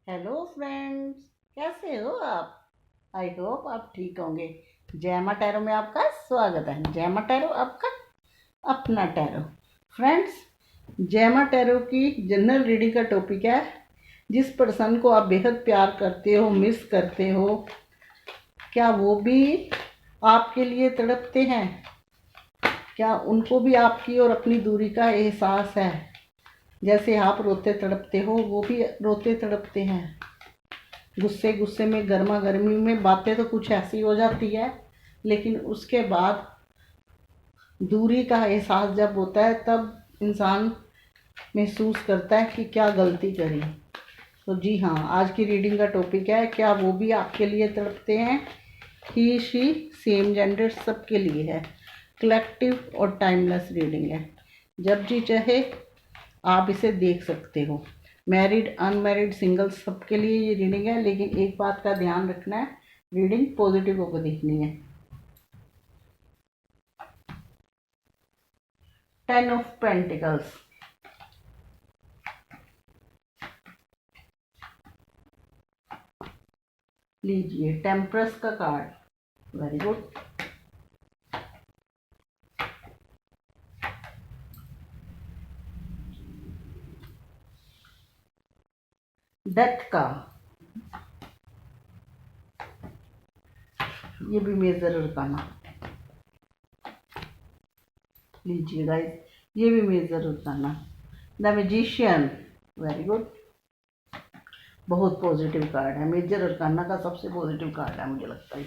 Hello friends, कैसे हो आप? आई होप आप ठीक होंगे। जैमा टैरो में आपका स्वागत है। जैमा टैरो आपका अपना टैरो। फ्रेंड्स, जैमा टैरो की जनरल रीडिंग का टॉपिक है, जिस पर्सन को आप बेहद प्यार करते हो, मिस करते हो, क्या वो भी आपके लिए तड़पते हैं? क्या उनको भी आपकी और अपनी दूरी का एहसास है? जैसे आप रोते तड़पते हो, वो भी रोते तड़पते हैं। गुस्से गुस्से में, गर्मा गर्मी में बातें तो कुछ ऐसी हो जाती है, लेकिन उसके बाद दूरी का एहसास जब होता है, तब इंसान महसूस करता है कि क्या गलती करी। तो जी हाँ, आज की रीडिंग का टॉपिक है, क्या वो भी आपके लिए तड़पते हैं? ही शी सेम जेंडर सबके लिए है। कलेक्टिव और टाइमलेस रीडिंग है। जब जी चाहे आप इसे देख सकते हो। मैरिड, अनमैरिड, सिंगल सबके लिए ये रीडिंग है, लेकिन एक बात का ध्यान रखना है, रीडिंग पॉजिटिव होकर देखनी है। 10 ऑफ पेंटिकल्स। लीजिए टेम्परस का कार्ड। Very good. डेथ का, ये भी मेजर अरकाना। लीजिए गाइस, ये भी major arcana. The magician. Very good. बहुत पॉजिटिव कार्ड है, मेजर अरकाना का सबसे पॉजिटिव कार्ड है मुझे लगता है।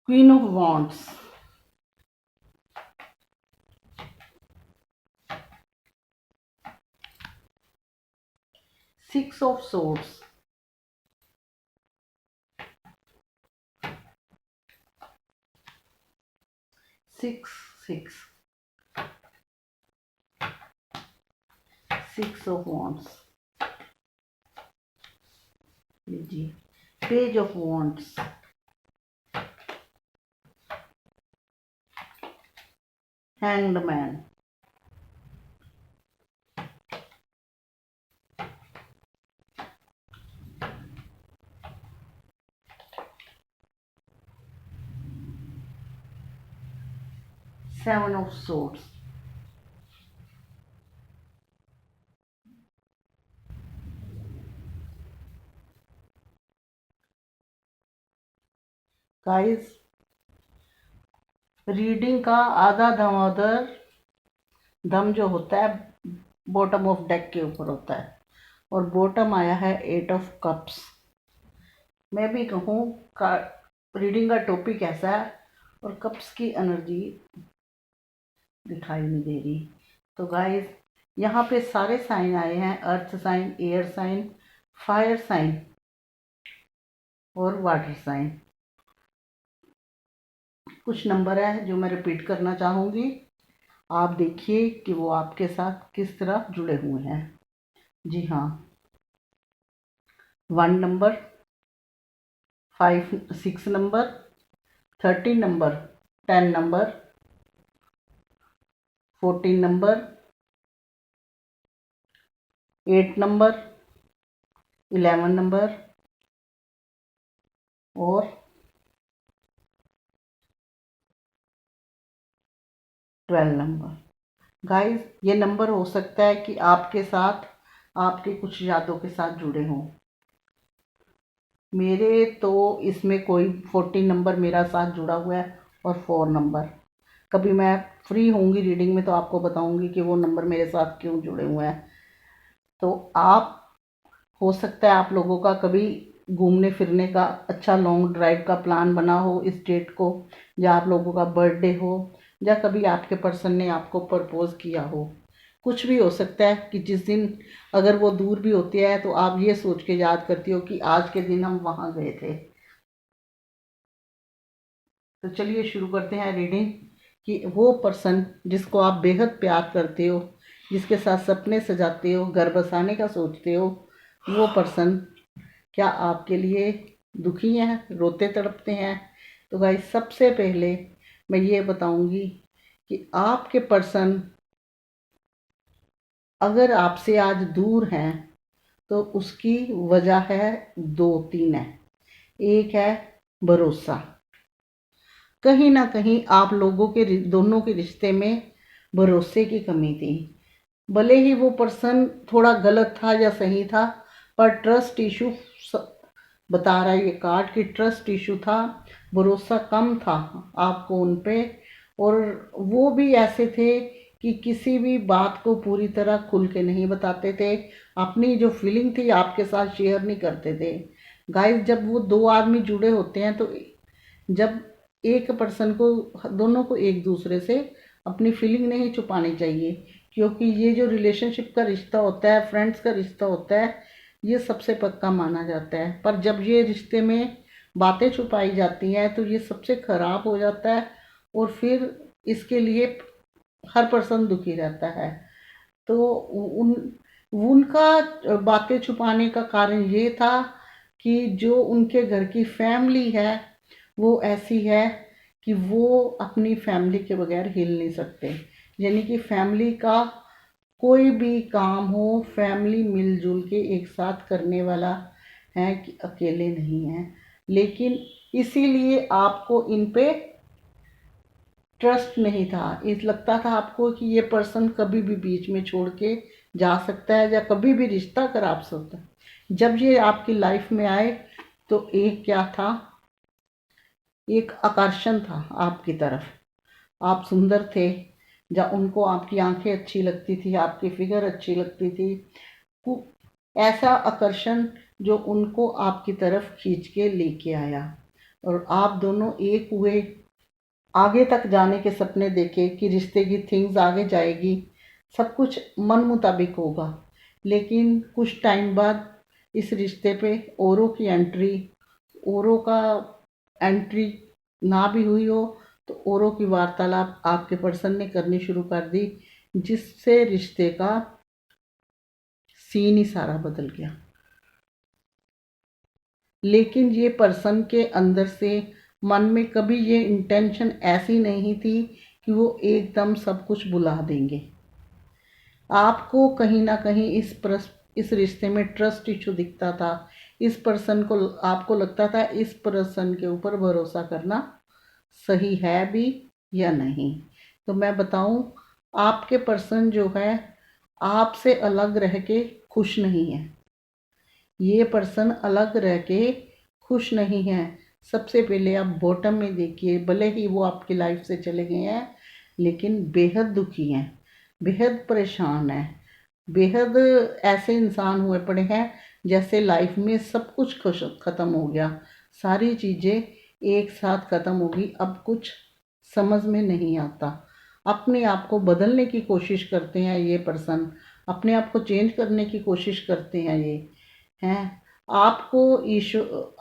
Queen of wands. Six of swords. 6 6 6 of wands. लीजिए page of wands. Hanged man. Seven of swords. Guys, reading का आधा धमाधर दम जो होता है, बॉटम ऑफ डेक के ऊपर होता है, और बॉटम आया है 8 ऑफ कप्स। मैं भी कहूँ का रीडिंग का टॉपिक ऐसा है, और कप्स की एनर्जी दिखाई नहीं दे रही। तो गाइस, यहाँ पे सारे साइन आए हैं, earth sign, air sign, fire sign और वाटर साइन। कुछ नंबर है जो मैं रिपीट करना चाहूँगी, आप देखिए कि वो आपके साथ किस तरह जुड़े हुए हैं। जी हाँ, 1 number, 6 number, 13 number, 10 number, 14 number, 8 number, 11 number और 12 नंबर। गाइस, ये नंबर हो सकता है कि आपके साथ आपके कुछ यादों के साथ जुड़े हों। मेरे तो इसमें कोई 14 नंबर मेरा साथ जुड़ा हुआ है, और 4 नंबर। कभी मैं फ्री होंगी रीडिंग में तो आपको बताऊंगी कि वो नंबर मेरे साथ क्यों जुड़े हुए हैं। तो आप, हो सकता है आप लोगों का कभी घूमने फिरने का अच्छा लॉन्ग ड्राइव का प्लान बना हो इस डेट को, या आप लोगों का बर्थडे हो, या कभी आपके पर्सन ने आपको प्रपोज किया हो। कुछ भी हो सकता है कि जिस दिन, अगर वो दूर भी होती है, तो आप ये सोच के याद करती हो कि आज के दिन हम वहाँ गए थे। तो चलिए शुरू करते हैं रीडिंग, कि वो पर्सन जिसको आप बेहद प्यार करते हो, जिसके साथ सपने सजाते हो, घर बसाने का सोचते हो, वो पर्सन क्या आपके लिए दुखी हैं, रोते तड़पते हैं? तो गाइस, सबसे पहले मैं ये बताऊंगी कि आपके पर्सन अगर आपसे आज दूर हैं तो उसकी वजह है, दो तीन है। एक है भरोसा। कहीं ना कहीं आप लोगों के दोनों के रिश्ते में भरोसे की कमी थी। भले ही वो पर्सन थोड़ा गलत था या सही था, पर ट्रस्ट इशू बता रहा है ये कार्ड कि ट्रस्ट इशू था, भरोसा कम था आपको उन पे। और वो भी ऐसे थे कि किसी भी बात को पूरी तरह खुल के नहीं बताते थे, अपनी जो फीलिंग थी आपके साथ शेयर नहीं करते थे। गाइस, जब वो दो आदमी जुड़े होते हैं तो जब एक पर्सन को, दोनों को एक दूसरे से अपनी फीलिंग नहीं छुपानी चाहिए, क्योंकि ये जो रिलेशनशिप का रिश्ता होता है, फ्रेंड्स का रिश्ता होता है, ये सबसे पक्का माना जाता है। पर जब ये रिश्ते में बातें छुपाई जाती हैं तो ये सबसे ख़राब हो जाता है, और फिर इसके लिए हर पर्सन दुखी रहता है। तो उन उनका बातें छुपाने का कारण ये था कि जो उनके घर की फैमिली है वो ऐसी है कि वो अपनी फैमिली के बगैर हिल नहीं सकते। यानी कि फैमिली का कोई भी काम हो, फैमिली मिलजुल के एक साथ करने वाला है, कि अकेले नहीं है। लेकिन इसीलिए आपको इन पे ट्रस्ट नहीं था। इस लगता था आपको कि ये पर्सन कभी भी बीच में छोड़ के जा सकता है या कभी भी रिश्ता खराब सकता है। जब ये आपकी लाइफ में आए तो एक क्या था, एक आकर्षण था आपकी तरफ। आप सुंदर थे, या उनको आपकी आंखें अच्छी लगती थी, आपकी फिगर अच्छी लगती थी। ऐसा आकर्षण जो उनको आपकी तरफ खींच के लेके आया, और आप दोनों एक हुए। आगे तक जाने के सपने देखे कि रिश्ते की थिंग्स आगे जाएगी, सब कुछ मन मुताबिक होगा। लेकिन कुछ टाइम बाद इस रिश्ते पे औरों की एंट्री, औरों का एंट्री ना भी हुई हो तो औरों की वार्तालाप आपके पर्सन ने करनी शुरू कर दी, जिससे रिश्ते का सीन ही सारा बदल गया। लेकिन ये पर्सन के अंदर से मन में कभी ये इंटेंशन ऐसी नहीं थी कि वो एकदम सब कुछ भुला देंगे। आपको कहीं ना कहीं इस रिश्ते में ट्रस्ट इशू दिखता था। इस पर्सन को, आपको लगता था इस पर्सन के ऊपर भरोसा करना सही है भी या नहीं। तो मैं बताऊं, आपके पर्सन जो है आपसे अलग रह के खुश नहीं है। ये पर्सन अलग रह के खुश नहीं है। सबसे पहले आप बॉटम में देखिए, भले ही वो आपकी लाइफ से चले गए हैं लेकिन बेहद दुखी हैं, बेहद परेशान हैं, बेहद ऐसे इंसान हुए पड़े हैं जैसे लाइफ में सब कुछ ख़त्म हो गया, सारी चीज़ें एक साथ ख़त्म हो गई, अब कुछ समझ में नहीं आता। अपने आप को बदलने की कोशिश करते हैं ये पर्सन, अपने आप को चेंज करने की कोशिश करते हैं ये हैं। आपको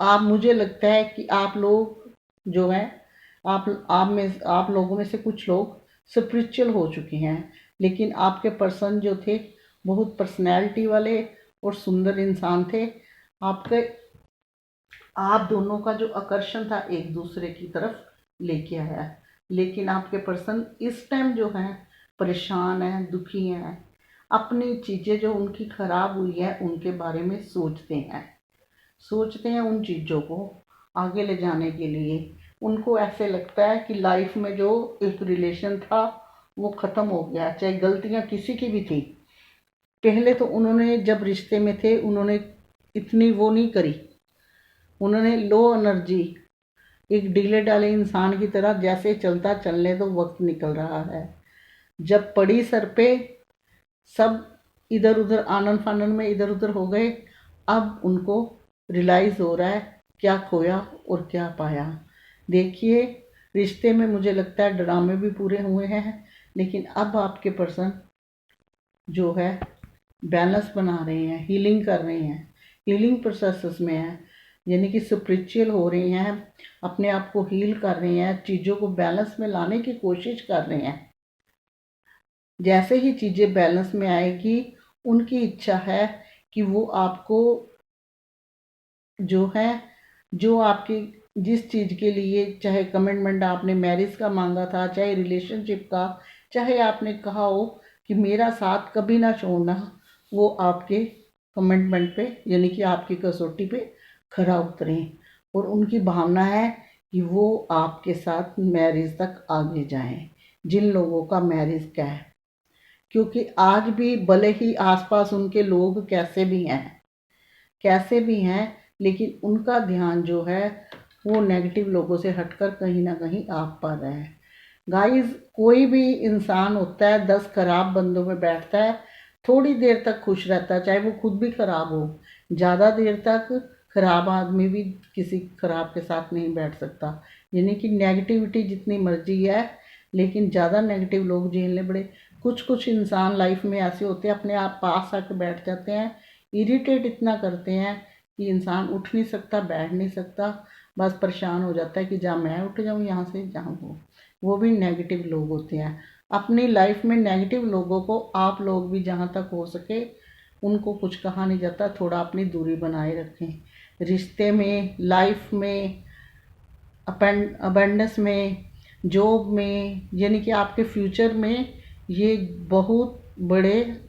आप, मुझे लगता है कि आप लोग जो हैं, आप लोगों में से कुछ लोग स्पिरिचुअल हो चुके हैं। लेकिन आपके पर्सन जो थे बहुत पर्सनैलिटी वाले और सुंदर इंसान थे। आपके आप दोनों का जो आकर्षण था एक दूसरे की तरफ लेके आया है। लेकिन आपके पर्सन इस टाइम जो हैं परेशान हैं, दुखी हैं, अपनी चीज़ें जो उनकी खराब हुई है उनके बारे में सोचते हैं उन चीज़ों को आगे ले जाने के लिए। उनको ऐसे लगता है कि लाइफ में जो एक रिलेशन था वो ख़त्म हो गया, चाहे गलतियाँ किसी की भी थी। पहले तो उन्होंने जब रिश्ते में थे उन्होंने इतनी वो नहीं करी, उन्होंने लो एनर्जी, एक ढीले ढाले इंसान की तरह जैसे चलता चलने तो वक्त निकल रहा है। जब पड़ी सर पे, सब इधर उधर आनन फानन में इधर उधर हो गए। अब उनको रियलाइज़ हो रहा है क्या खोया और क्या पाया। देखिए, रिश्ते में मुझे लगता है ड्रामे भी पूरे हुए हैं, लेकिन अब आपके पर्सन जो है बैलेंस बना रहे हैं, हीलिंग कर रहे हैं, हीलिंग प्रोसेस में है, यानी कि स्पिरिचुअल हो रहे हैं, अपने आप को हील कर रहे हैं, चीज़ों को बैलेंस में लाने की कोशिश कर रहे हैं। जैसे ही चीज़ें बैलेंस में आएगी, उनकी इच्छा है कि वो आपको जो है, जो आपकी जिस चीज़ के लिए, चाहे कमिटमेंट आपने मैरिज का मांगा था, चाहे रिलेशनशिप का, चाहे आपने कहा हो कि मेरा साथ कभी ना छोड़ना, वो आपके कमिटमेंट पे यानी कि आपकी कसौटी पे खरा उतरें। और उनकी भावना है कि वो आपके साथ मैरिज तक आगे जाएं, जिन लोगों का मैरिज का है। क्योंकि आज भी भले ही आसपास उनके लोग कैसे भी हैं, लेकिन उनका ध्यान जो है वो नेगेटिव लोगों से हटकर कहीं ना कहीं आप पर है। गाइस, कोई भी इंसान होता है 10 खराब बंदों में बैठता है, थोड़ी देर तक खुश रहता है, चाहे वो खुद भी खराब हो। ज़्यादा देर तक खराब आदमी भी किसी खराब के साथ नहीं बैठ सकता। यानी कि नेगेटिविटी जितनी मर्जी है, लेकिन ज़्यादा नेगेटिव लोग झेलने बड़े। कुछ कुछ इंसान लाइफ में ऐसे होते हैं, अपने आप पास आकर बैठ जाते हैं, इरिटेट इतना करते हैं कि इंसान उठ नहीं सकता, बैठ नहीं सकता, बस परेशान हो जाता है कि जहाँ मैं उठ जाऊँ यहाँ से, जहाँ वो भी नेगेटिव लोग होते हैं। अपनी लाइफ में नेगेटिव लोगों को आप लोग भी जहाँ तक हो सके उनको कुछ कहा नहीं जाता, थोड़ा अपनी दूरी बनाए रखें। रिश्ते में, लाइफ में, अबेंडेंस में, जॉब में, यानी कि आपके फ्यूचर में ये बहुत बड़े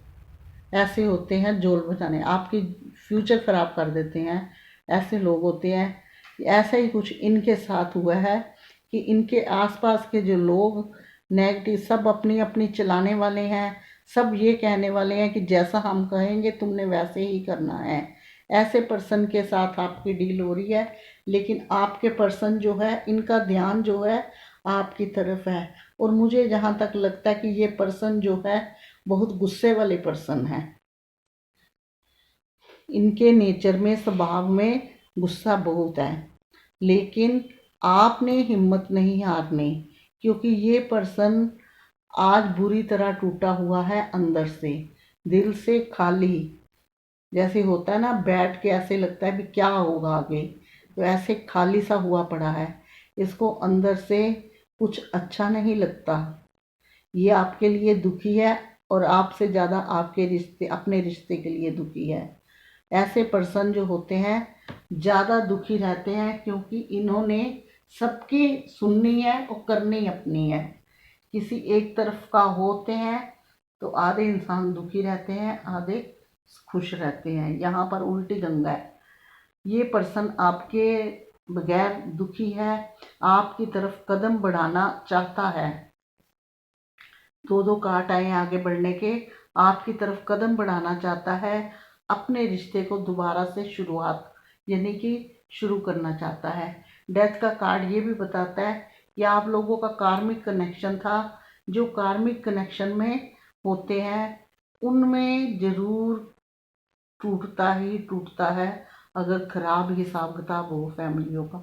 ऐसे होते हैं जोल बचाने, आपकी फ्यूचर ख़राब कर देते हैं। ऐसे लोग होते हैं। ऐसा ही कुछ इनके साथ हुआ है कि इनके आसपास के जो लोग नेगेटिव, सब अपनी अपनी चलाने वाले हैं। सब ये कहने वाले हैं कि जैसा हम कहेंगे तुमने वैसे ही करना है। ऐसे पर्सन के साथ आपकी डील हो रही है, लेकिन आपके पर्सन जो है, इनका ध्यान जो है आपकी तरफ है। और मुझे जहाँ तक लगता है कि ये पर्सन जो है बहुत गुस्से वाले पर्सन है। इनके नेचर में, स्वभाव में गुस्सा बहुत है, लेकिन आपने हिम्मत नहीं हारनी। क्योंकि ये पर्सन आज बुरी तरह टूटा हुआ है अंदर से, दिल से खाली। जैसे होता है ना, बैठ के ऐसे लगता है भी क्या होगा आगे, तो ऐसे खाली सा हुआ पड़ा है। इसको अंदर से कुछ अच्छा नहीं लगता। ये आपके लिए दुखी है, और आपसे ज़्यादा आपके रिश्ते, अपने रिश्ते के लिए दुखी है। ऐसे पर्सन जो होते हैं ज़्यादा दुखी रहते हैं, क्योंकि इन्होंने सबकी सुननी है और करनी अपनी है। किसी एक तरफ का होते हैं तो आधे इंसान दुखी रहते हैं, आधे खुश रहते हैं। यहाँ पर उल्टी गंगा है। ये पर्सन आपके बगैर दुखी है, आपकी तरफ कदम बढ़ाना चाहता है। दो दो काट आए आगे बढ़ने के, आपकी तरफ कदम बढ़ाना चाहता है। अपने रिश्ते को दोबारा से शुरुआत यानी कि शुरू करना चाहता है। डेथ का कार्ड ये भी बताता है कि आप लोगों का कार्मिक कनेक्शन था। जो कार्मिक कनेक्शन में होते हैं उनमें ज़रूर टूटता है, अगर ख़राब हिसाब किताब हो फैमिलियों का,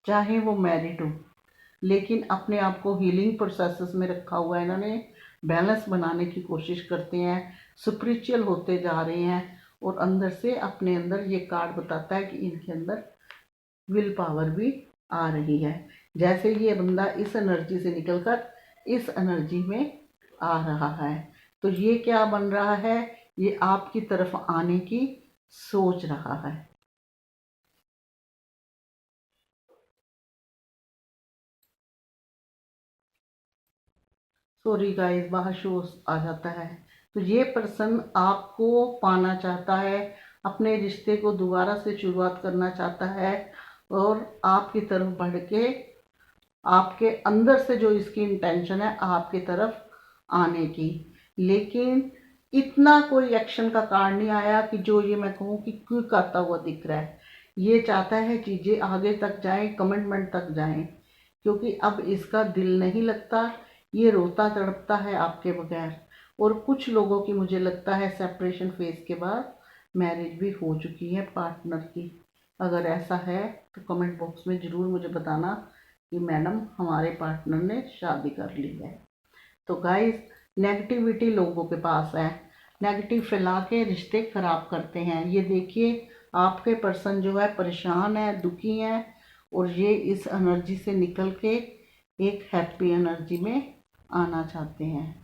चाहे वो मैरिड हो। लेकिन अपने आप को हीलिंग प्रोसेसेस में रखा हुआ है इन्होंने, बैलेंस बनाने की कोशिश करते हैं, स्पिरिचुअल होते जा रहे हैं। और अंदर से, अपने अंदर ये कार्ड बताता है कि इनके अंदर विल पावर भी आ रही है। जैसे ये बंदा इस एनर्जी से निकलकर इस एनर्जी में आ रहा है, तो ये क्या बन रहा है, ये आपकी तरफ आने की सोच रहा है। सॉरी गाइस, बाहर शो आ जाता है। तो ये पर्सन आपको पाना चाहता है, अपने रिश्ते को दोबारा से शुरुआत करना चाहता है, और आपकी तरफ बढ़ के, आपके अंदर से जो इसकी इंटेंशन है आपकी तरफ आने की। लेकिन इतना कोई एक्शन का कारण नहीं आया कि जो ये मैं कहूँ कि क्विक आता हुआ दिख रहा है। ये चाहता है चीज़ें आगे तक जाएं, कमिटमेंट तक जाएं, क्योंकि अब इसका दिल नहीं लगता। ये रोता तड़पता है आपके बगैर। और कुछ लोगों की मुझे लगता है सेपरेशन फेज के बाद मैरिज भी हो चुकी है पार्टनर की। अगर ऐसा है तो कमेंट बॉक्स में ज़रूर मुझे बताना कि मैडम हमारे पार्टनर ने शादी कर ली है। तो गाइस, नेगेटिविटी लोगों के पास है, नेगेटिव फैला के रिश्ते खराब करते हैं। ये देखिए, आपके पर्सन जो है परेशान है, दुखी है, और ये इस एनर्जी से निकल के एक हैप्पी एनर्जी में आना चाहते हैं।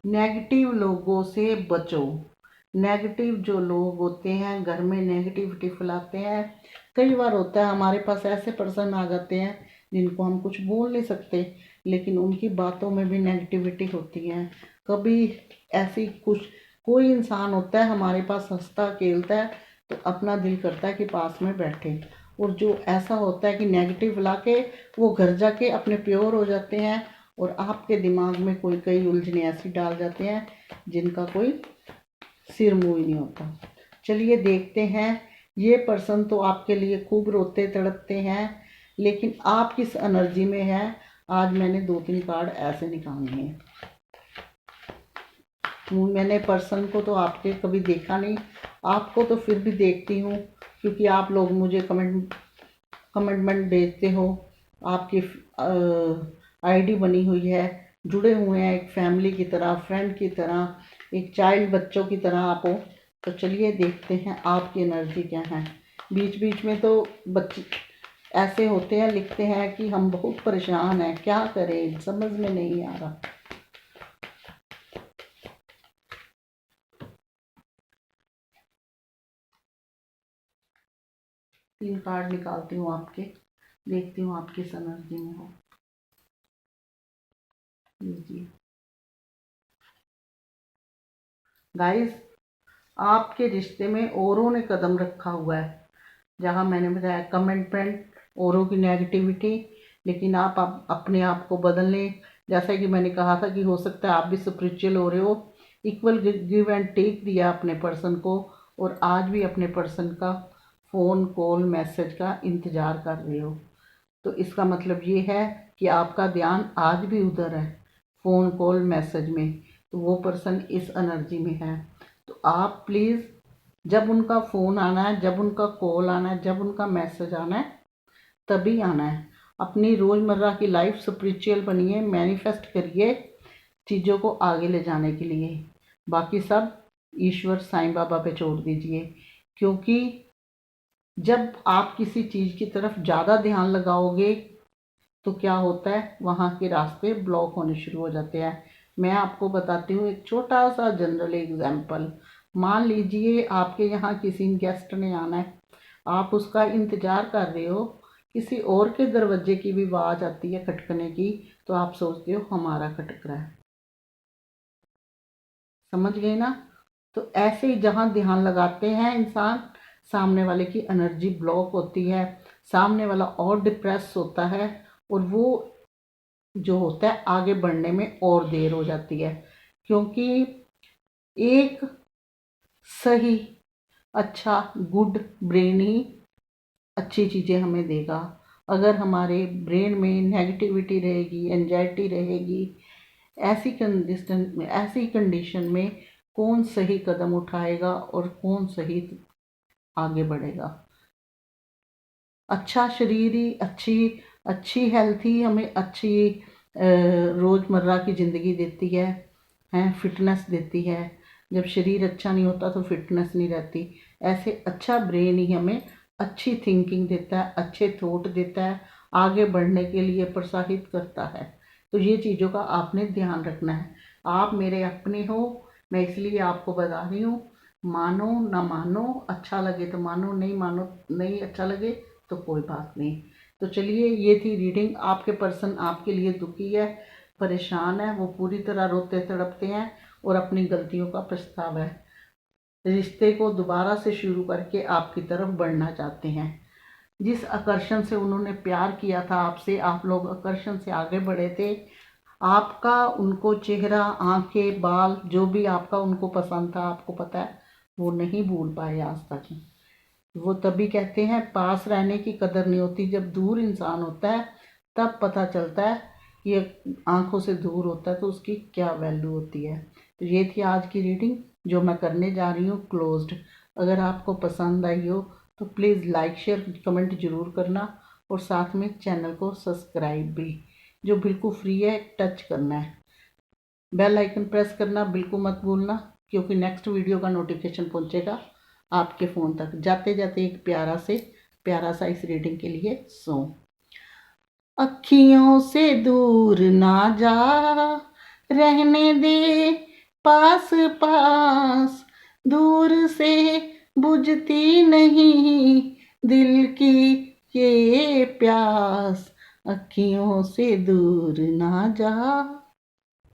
नेगेटिव लोगों से बचो। नेगेटिव जो लोग होते हैं घर में नेगेटिविटी फैलाते हैं। कई बार होता है हमारे पास ऐसे पर्सन आ जाते हैं जिनको हम कुछ बोल नहीं सकते, लेकिन उनकी बातों में भी नेगेटिविटी होती है। कभी ऐसी कुछ कोई इंसान होता है हमारे पास हंसता खेलता है तो अपना दिल करता है कि पास में बैठे, और जो ऐसा होता है कि नेगेटिव ला के वो घर जाके अपने प्योर हो जाते हैं और आपके दिमाग में कोई कई उलझने ऐसी डाल जाते हैं जिनका कोई सिर मुंह ही नहीं होता। चलिए देखते हैं, ये पर्सन तो आपके लिए खूब रोते तड़पते हैं, लेकिन आप किस एनर्जी में है। आज मैंने 2-3 कार्ड ऐसे निकालने हैं। मैंने पर्सन को तो आपके कभी देखा नहीं, आपको तो फिर भी देखती हूँ क्योंकि आप लोग मुझे कमेंटमेंट भेजते हो, आपकी आईडी बनी हुई है, जुड़े हुए हैं एक फैमिली की तरह, फ्रेंड की तरह, एक चाइल्ड बच्चों की तरह आप हो। तो चलिए देखते हैं आपकी एनर्जी क्या है। बीच बीच में तो बच्चे ऐसे होते हैं, लिखते हैं कि हम बहुत परेशान हैं, क्या करें समझ में नहीं आ रहा। तीन कार्ड निकालती हूँ आपके, देखती हूँ आप किस एनर्जी में हो। लीजिए गाइस, आपके रिश्ते में औरों ने कदम रखा हुआ है। जहाँ मैंने बताया कमेंटमेंट, औरों की नेगेटिविटी, लेकिन आप अपने आप को बदल लें। जैसा कि मैंने कहा था कि हो सकता है आप भी स्पिरिचुअल हो रहे हो, इक्वल गिव एंड टेक दिया अपने पर्सन को, और आज भी अपने पर्सन का फ़ोन कॉल मैसेज का इंतज़ार कर रहे हो। तो इसका मतलब ये है कि आपका ध्यान आज भी उधर है, फ़ोन कॉल मैसेज में। तो वो पर्सन इस एनर्जी में है। तो आप प्लीज़, जब उनका फ़ोन आना है, जब उनका कॉल आना है, जब उनका मैसेज आना है, तभी आना है। अपनी रोज़मर्रा की लाइफ स्पिरिचुअल बनिए, मैनिफेस्ट करिए चीज़ों को आगे ले जाने के लिए। बाकी सब ईश्वर साईं बाबा पे छोड़ दीजिए, क्योंकि जब आप किसी चीज़ की तरफ ज़्यादा ध्यान लगाओगे तो क्या होता है, वहाँ के रास्ते ब्लॉक होने शुरू हो जाते हैं। मैं आपको बताती हूँ एक छोटा सा जनरल एग्जाम्पल। मान लीजिए आपके यहाँ किसी गेस्ट ने आना है, आप उसका इंतज़ार कर रहे हो, किसी और के दरवाजे की भी आवाज़ आती है खटकने की, तो आप सोचते हो हमारा खटक रहा है। समझ गए ना। तो ऐसे ही जहाँ ध्यान लगाते हैं इंसान, सामने वाले की एनर्जी ब्लॉक होती है, सामने वाला और डिप्रेस होता है, और वो जो होता है आगे बढ़ने में और देर हो जाती है। क्योंकि एक सही अच्छा गुड ब्रेन ही अच्छी चीज़ें हमें देगा। अगर हमारे ब्रेन में नेगेटिविटी रहेगी, एंजाइटी रहेगी, ऐसी कंडीशन में कौन सही कदम उठाएगा और कौन सही आगे बढ़ेगा। अच्छा शरीर ही अच्छी हेल्थ ही हमें अच्छी रोज़मर्रा की ज़िंदगी देती है फिटनेस देती है। जब शरीर अच्छा नहीं होता तो फिटनेस नहीं रहती। ऐसे अच्छा ब्रेन ही हमें अच्छी थिंकिंग देता है, अच्छे थॉट देता है, आगे बढ़ने के लिए प्रोत्साहित करता है। तो ये चीज़ों का आपने ध्यान रखना है। आप मेरे अपने हो, मैं इसलिए आपको बता रही हूँ। मानो ना मानो, अच्छा लगे तो मानो, नहीं मानो, नहीं अच्छा लगे तो कोई बात नहीं। तो चलिए, ये थी रीडिंग। आपके पर्सन आपके लिए दुखी है, परेशान है, वो पूरी तरह रोते तड़पते हैं और अपनी गलतियों का पछतावा है। रिश्ते को दोबारा से शुरू करके आपकी तरफ बढ़ना चाहते हैं। जिस आकर्षण से उन्होंने प्यार किया था आपसे, आप लोग आकर्षण से आगे बढ़े थे। आपका उनको चेहरा, आंखें, बाल, जो भी आपका उनको पसंद था, आपको पता है, वो नहीं भूल पाए आज तक। वो तभी कहते हैं पास रहने की कदर नहीं होती, जब दूर इंसान होता है तब पता चलता है कि आंखों से दूर होता है तो उसकी क्या वैल्यू होती है। तो ये थी आज की रीडिंग जो मैं करने जा रही हूँ क्लोज्ड। अगर आपको पसंद आई हो तो प्लीज़ लाइक शेयर कमेंट ज़रूर करना, और साथ में चैनल को सब्सक्राइब भी, जो बिल्कुल फ्री है, टच करना है। बेल आइकन प्रेस करना बिल्कुल मत भूलना, क्योंकि नेक्स्ट वीडियो का नोटिफिकेशन पहुंचेगा आपके फ़ोन तक। जाते जाते एक प्यारा सा इस रीडिंग के लिए सॉन्ग। अखियों से दूर ना जा, रहने दे पास पास, दूर से बुझती नहीं दिल की ये प्यास। अखियों से दूर ना जा।